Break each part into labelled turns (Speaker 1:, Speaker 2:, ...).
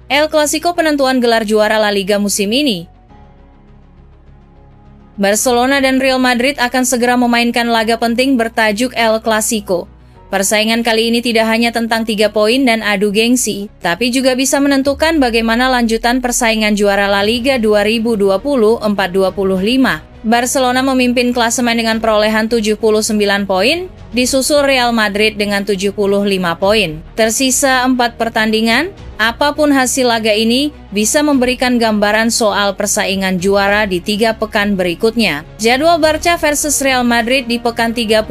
Speaker 1: El Clasico penentuan gelar juara La Liga musim ini. Barcelona dan Real Madrid akan segera memainkan laga penting bertajuk El Clasico. Persaingan kali ini tidak hanya tentang 3 poin dan adu gengsi, tapi juga bisa menentukan bagaimana lanjutan persaingan juara La Liga 2024-25. Barcelona memimpin klasemen dengan perolehan 79 poin, disusul Real Madrid dengan 75 poin. Tersisa 4 pertandingan, apapun hasil laga ini bisa memberikan gambaran soal persaingan juara di 3 pekan berikutnya. Jadwal Barca versus Real Madrid di pekan 35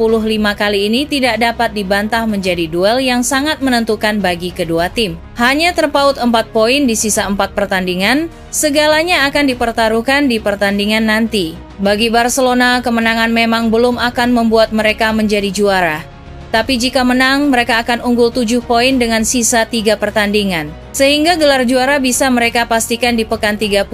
Speaker 1: kali ini tidak dapat dibantah menjadi duel yang sangat menentukan bagi kedua tim. Hanya terpaut 4 poin di sisa 4 pertandingan, segalanya akan dipertaruhkan di pertandingan nanti. Bagi Barcelona, kemenangan memang belum akan membuat mereka menjadi juara. Tapi jika menang, mereka akan unggul 7 poin dengan sisa 3 pertandingan. Sehingga gelar juara bisa mereka pastikan di pekan 36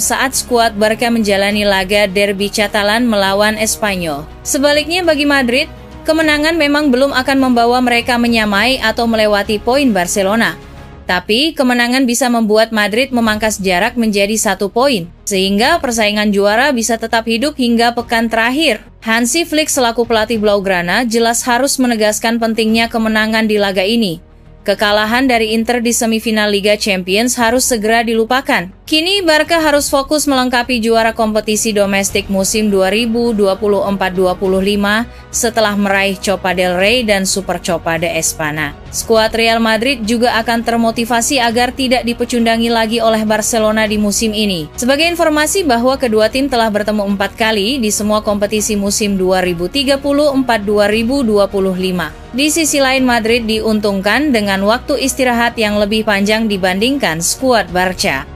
Speaker 1: saat skuad Barca menjalani laga derby Catalan melawan Espanyol. Sebaliknya bagi Madrid, kemenangan memang belum akan membawa mereka menyamai atau melewati poin Barcelona. Tapi, kemenangan bisa membuat Madrid memangkas jarak menjadi 1 poin, sehingga persaingan juara bisa tetap hidup hingga pekan terakhir. Hansi Flick selaku pelatih Blaugrana jelas harus menegaskan pentingnya kemenangan di laga ini. Kekalahan dari Inter di semifinal Liga Champions harus segera dilupakan. Kini Barca harus fokus melengkapi juara kompetisi domestik musim 2024-25 setelah meraih Copa del Rey dan Super Copa de Espana. Skuad Real Madrid juga akan termotivasi agar tidak dipecundangi lagi oleh Barcelona di musim ini. Sebagai informasi bahwa kedua tim telah bertemu 4 kali di semua kompetisi musim 2034-2025. Di sisi lain, Madrid diuntungkan dengan waktu istirahat yang lebih panjang dibandingkan skuad Barca.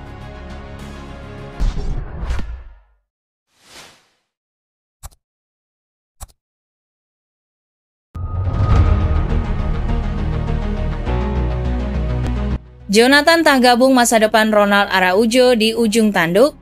Speaker 1: Jonathan tak gabung masa depan Ronald Araujo di ujung tanduk.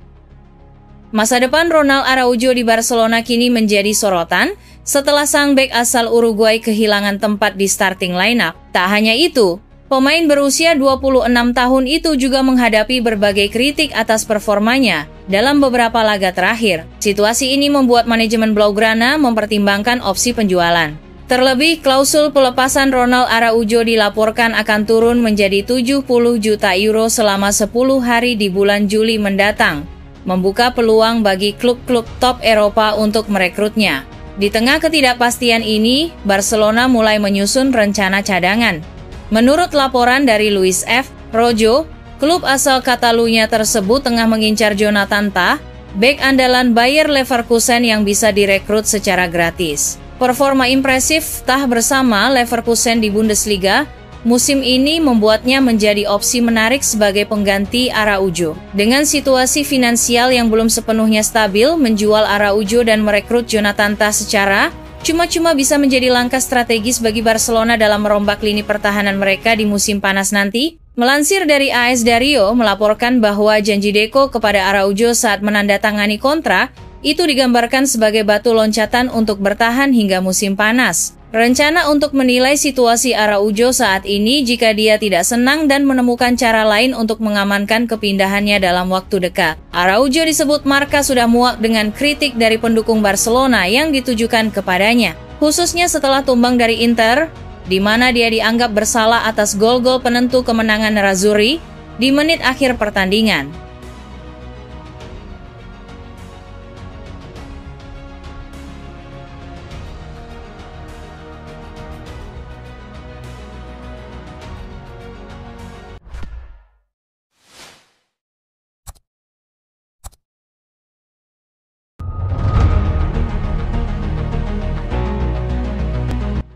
Speaker 1: Masa depan Ronald Araujo di Barcelona kini menjadi sorotan setelah sang bek asal Uruguay kehilangan tempat di starting lineup. Tak hanya itu, pemain berusia 26 tahun itu juga menghadapi berbagai kritik atas performanya dalam beberapa laga terakhir. Situasi ini membuat manajemen Blaugrana mempertimbangkan opsi penjualan. Terlebih, klausul pelepasan Ronald Araujo dilaporkan akan turun menjadi 70 juta euro selama 10 hari di bulan Juli mendatang, membuka peluang bagi klub-klub top Eropa untuk merekrutnya. Di tengah ketidakpastian ini, Barcelona mulai menyusun rencana cadangan. Menurut laporan dari Luis F. Rojo, klub asal Catalunya tersebut tengah mengincar Jonathan Tah, bek andalan Bayer Leverkusen yang bisa direkrut secara gratis. Performa impresif Tah bersama Leverkusen di Bundesliga musim ini membuatnya menjadi opsi menarik sebagai pengganti Araujo. Dengan situasi finansial yang belum sepenuhnya stabil, menjual Araujo dan merekrut Jonathan Tah secara cuma-cuma bisa menjadi langkah strategis bagi Barcelona dalam merombak lini pertahanan mereka di musim panas nanti. Melansir dari AS Diario melaporkan bahwa janji Deco kepada Araujo saat menandatangani kontrak itu digambarkan sebagai batu loncatan untuk bertahan hingga musim panas. Rencana untuk menilai situasi Araujo saat ini jika dia tidak senang dan menemukan cara lain untuk mengamankan kepindahannya dalam waktu dekat. Araujo disebut Marca sudah muak dengan kritik dari pendukung Barcelona yang ditujukan kepadanya, khususnya setelah tumbang dari Inter, di mana dia dianggap bersalah atas gol-gol penentu kemenangan Nerazzurri di menit akhir pertandingan.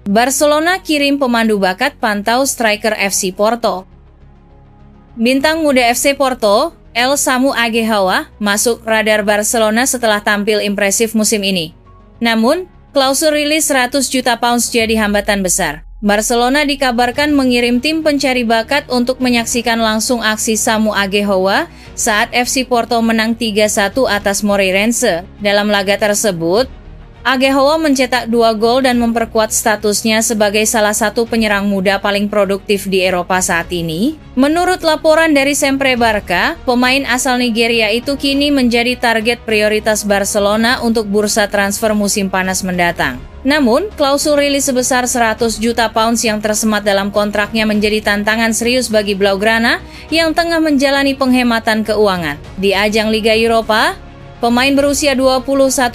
Speaker 1: Barcelona kirim pemandu bakat pantau striker FC Porto. Bintang muda FC Porto, El Samu Aguehawa, masuk radar Barcelona setelah tampil impresif musim ini. Namun, klausul rilis 100 juta pounds jadi hambatan besar. Barcelona dikabarkan mengirim tim pencari bakat untuk menyaksikan langsung aksi Samu Aguehawa saat FC Porto menang 3-1 atas Moreirense. Dalam laga tersebut, Agehoa mencetak 2 gol dan memperkuat statusnya sebagai salah satu penyerang muda paling produktif di Eropa saat ini. Menurut laporan dari Sempre Barca, pemain asal Nigeria itu kini menjadi target prioritas Barcelona untuk bursa transfer musim panas mendatang. Namun, klausul rilis sebesar 100 juta pounds yang tersemat dalam kontraknya menjadi tantangan serius bagi Blaugrana yang tengah menjalani penghematan keuangan. Di ajang Liga Eropa, pemain berusia 21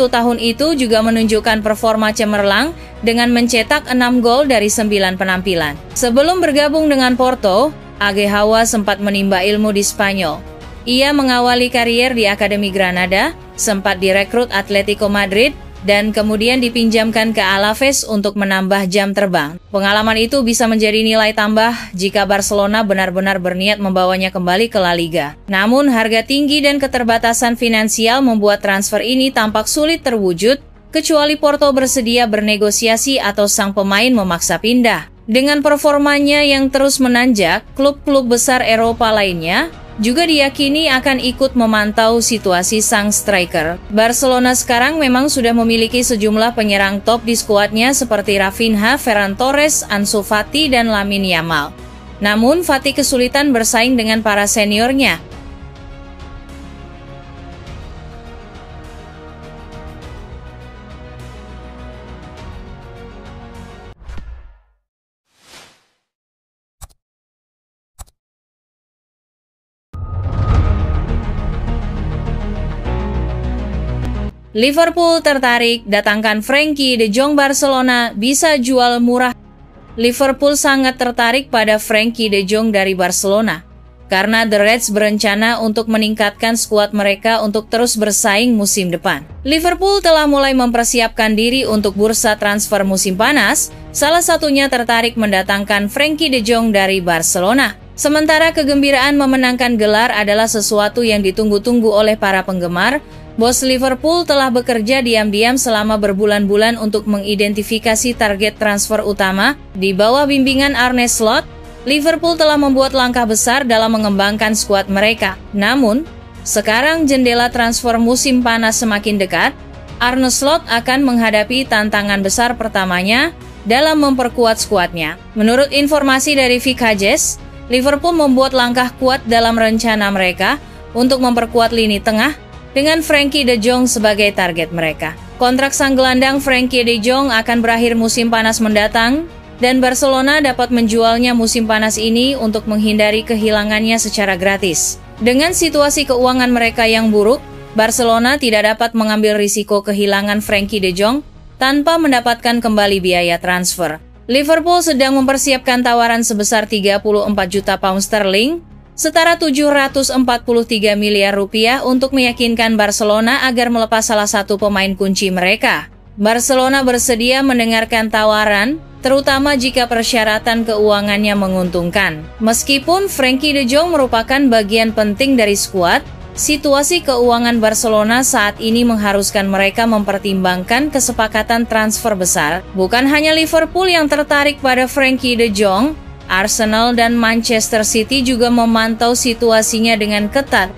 Speaker 1: tahun itu juga menunjukkan performa cemerlang dengan mencetak 6 gol dari 9 penampilan. Sebelum bergabung dengan Porto, Agehoa sempat menimba ilmu di Spanyol. Ia mengawali karier di Akademi Granada, sempat direkrut Atletico Madrid, dan kemudian dipinjamkan ke Alaves untuk menambah jam terbang. Pengalaman itu bisa menjadi nilai tambah jika Barcelona benar-benar berniat membawanya kembali ke La Liga. Namun, harga tinggi dan keterbatasan finansial membuat transfer ini tampak sulit terwujud, kecuali Porto bersedia bernegosiasi atau sang pemain memaksa pindah. Dengan performanya yang terus menanjak, klub-klub besar Eropa lainnya juga diyakini akan ikut memantau situasi sang striker. Barcelona sekarang memang sudah memiliki sejumlah penyerang top di skuadnya seperti Rafinha, Ferran Torres, Ansu Fati, dan Lamine Yamal. Namun, Fati kesulitan bersaing dengan para seniornya. Liverpool tertarik, datangkan Frenkie de Jong. Barcelona bisa jual murah. Liverpool sangat tertarik pada Frenkie de Jong dari Barcelona, karena The Reds berencana untuk meningkatkan skuad mereka untuk terus bersaing musim depan. Liverpool telah mulai mempersiapkan diri untuk bursa transfer musim panas, salah satunya tertarik mendatangkan Frenkie de Jong dari Barcelona. Sementara kegembiraan memenangkan gelar adalah sesuatu yang ditunggu-tunggu oleh para penggemar, bos Liverpool telah bekerja diam-diam selama berbulan-bulan untuk mengidentifikasi target transfer utama. Di bawah bimbingan Arne Slot, Liverpool telah membuat langkah besar dalam mengembangkan skuad mereka. Namun, sekarang jendela transfer musim panas semakin dekat, Arne Slot akan menghadapi tantangan besar pertamanya dalam memperkuat skuadnya. Menurut informasi dari Vic Hedges, Liverpool membuat langkah kuat dalam rencana mereka untuk memperkuat lini tengah dengan Frenkie de Jong sebagai target mereka. Kontrak sang gelandang Frenkie de Jong akan berakhir musim panas mendatang, dan Barcelona dapat menjualnya musim panas ini untuk menghindari kehilangannya secara gratis. Dengan situasi keuangan mereka yang buruk, Barcelona tidak dapat mengambil risiko kehilangan Frenkie de Jong tanpa mendapatkan kembali biaya transfer. Liverpool sedang mempersiapkan tawaran sebesar 34 juta pound sterling, setara 743 miliar rupiah untuk meyakinkan Barcelona agar melepas salah satu pemain kunci mereka. Barcelona bersedia mendengarkan tawaran, terutama jika persyaratan keuangannya menguntungkan. Meskipun Frenkie de Jong merupakan bagian penting dari skuad, situasi keuangan Barcelona saat ini mengharuskan mereka mempertimbangkan kesepakatan transfer besar. Bukan hanya Liverpool yang tertarik pada Frenkie de Jong, Arsenal dan Manchester City juga memantau situasinya dengan ketat.